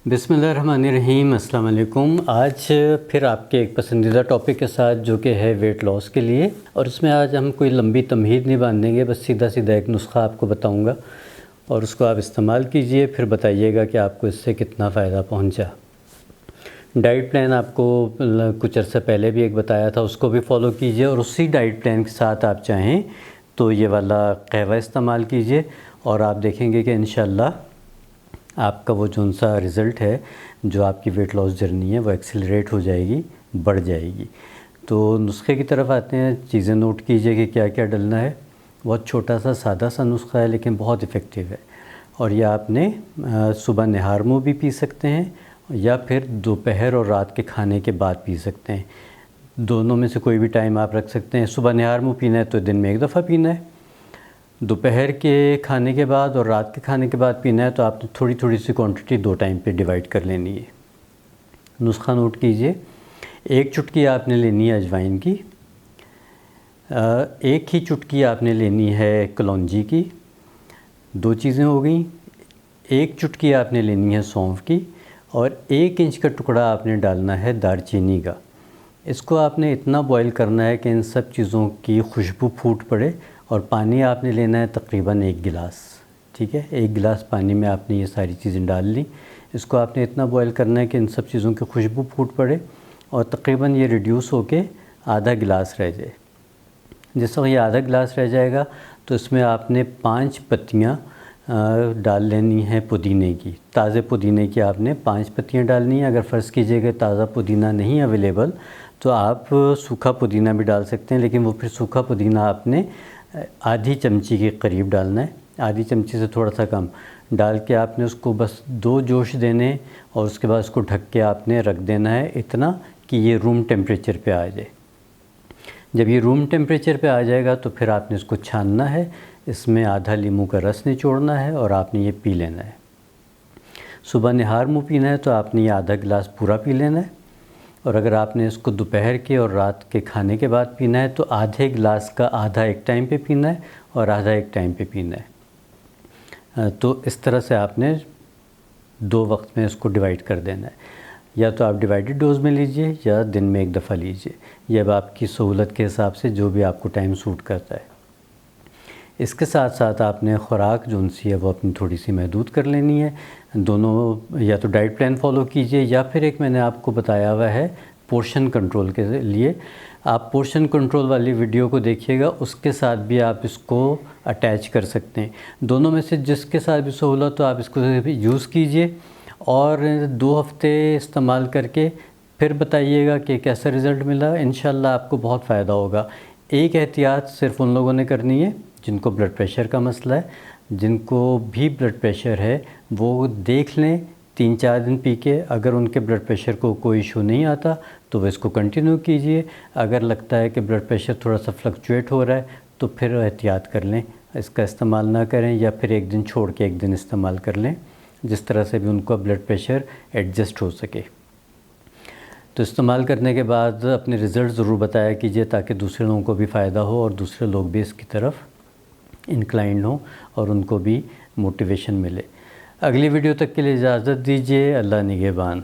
बिस्मिल्लाहिर्रहमानिर्रहीम, अस्सलाम वालेकुम। आज फिर आपके एक पसंदीदा टॉपिक के साथ जो कि है वेट लॉस के लिए, और इसमें आज हम कोई लंबी तमहीद नहीं बांधेंगे, बस सीधा सीधा एक नुस्खा आपको बताऊंगा और उसको आप इस्तेमाल कीजिए, फिर बताइएगा कि आपको इससे कितना फ़ायदा पहुंचा। डाइट प्लान आपको कुछ अर्सा पहले भी एक बताया था, उसको भी फॉलो कीजिए और उसी डाइट प्लान के साथ आप चाहें तो ये वाला कहवा इस्तेमाल कीजिए और आप देखेंगे कि इंशाल्लाह आपका वो जो सा रिज़ल्ट है, जो आपकी वेट लॉस जर्नी है वो एक्सेलरेट हो जाएगी, बढ़ जाएगी। तो नुस्खे की तरफ आते हैं। चीज़ें नोट कीजिए कि क्या क्या डलना है। बहुत छोटा सा सादा सा नुस्खा है लेकिन बहुत इफ़ेक्टिव है, और यह आपने सुबह निहार मुँह भी पी सकते हैं या फिर दोपहर और रात के खाने के बाद पी सकते हैं। दोनों में से कोई भी टाइम आप रख सकते हैं। सुबह निहार मुँह पीना है तो दिन में एक दफ़ा पीना है, दोपहर के खाने के बाद और रात के खाने के बाद पीना है तो आपने थोड़ी थोड़ी सी क्वांटिटी 2 टाइम पे डिवाइड कर लेनी है। नुस्खा नोट कीजिए। 1 चुटकी आपने लेनी है अजवाइन की, 1 ही चुटकी आपने लेनी है कलौंजी की, 2 चीज़ें हो गई। 1 चुटकी आपने लेनी है सौंफ की और 1 इंच का टुकड़ा आपने डालना है दालचीनी का। इसको आपने इतना बॉईल करना है कि इन सब चीज़ों की खुशबू फूट पड़े, और पानी आपने लेना है तकरीबन 1 गिलास। ठीक है, 1 गिलास पानी में आपने ये सारी चीज़ें डाल ली। इसको आपने इतना बॉईल करना है कि इन सब चीज़ों की खुशबू फूट पड़े और तकरीबन ये रिड्यूस होके आधा गिलास रह जाए। जिस वक्त ये आधा गिलास रह जाएगा तो इसमें आपने 5 पत्तियाँ डाल लेनी है पुदीने की। ताज़े पुदीने की आपने 5 पत्तियाँ डालनी है। अगर फ़र्ज़ कीजिएगा ताज़ा पुदीना नहीं अवेलेबल तो आप सूखा पुदीना भी डाल सकते हैं, लेकिन वो फिर सूखा पुदीना आपने आधी चमची के करीब डालना है, आधी चमची से थोड़ा सा कम डाल के आपने उसको बस 2 जोश देने और उसके बाद उसको ढक के आपने रख देना है, इतना कि ये रूम टेम्परेचर पे आ जाए। जब ये रूम टेम्परेचर पे आ जाएगा तो फिर आपने इसको छानना है, इसमें आधा नींबू का रस निचोड़ना है और आपने ये पी लेना है। सुबह निहार मुँह पीना है तो आपने ये आधा गिलास पूरा पी लेना है, और अगर आपने इसको दोपहर के और रात के खाने के बाद पीना है तो आधे गिलास का आधा एक टाइम पे पीना है और आधा एक टाइम पे पीना है। तो इस तरह से आपने 2 वक्त में इसको डिवाइड कर देना है। या तो आप डिवाइडेड डोज में लीजिए या दिन में एक दफ़ा लीजिए, यह अब आपकी सहूलत के हिसाब से जो भी आपको टाइम सूट करता है। इसके साथ साथ आपने ख़ुराक जो उनसी है वो अपनी थोड़ी सी महदूद कर लेनी है। दोनों, या तो डाइट प्लान फॉलो कीजिए या फिर एक मैंने आपको बताया हुआ है पोर्शन कंट्रोल के लिए, आप पोर्शन कंट्रोल वाली वीडियो को देखिएगा, उसके साथ भी आप इसको अटैच कर सकते हैं। दोनों में से जिसके साथ भी सहूलत तो आप इसको यूज़ कीजिए और 2 हफ़्ते इस्तेमाल करके फिर बताइएगा कि कैसा रिज़ल्ट मिला। इंशाल्लाह आपको बहुत फ़ायदा होगा। एक एहतियात सिर्फ उन लोगों ने करनी है जिनको ब्लड प्रेशर का मसला है। जिनको भी ब्लड प्रेशर है वो देख लें 3-4 दिन पी के, अगर उनके ब्लड प्रेशर को कोई इशू नहीं आता तो वो इसको कंटिन्यू कीजिए। अगर लगता है कि ब्लड प्रेशर थोड़ा सा फ्लक्चुएट हो रहा है तो फिर एहतियात कर लें, इसका इस्तेमाल ना करें, या फिर एक दिन छोड़ के एक दिन इस्तेमाल कर लें, जिस तरह से भी उनका ब्लड प्रेशर एडजस्ट हो सके। तो इस्तेमाल करने के बाद अपने रिज़ल्ट ज़रूर बताया कीजिए ताकि दूसरे लोगों को भी फ़ायदा हो और दूसरे लोग भी इसकी तरफ इंक्लाइंड हो और उनको भी मोटिवेशन मिले। अगली वीडियो तक के लिए इजाज़त दीजिए। अल्लाह निगहबान।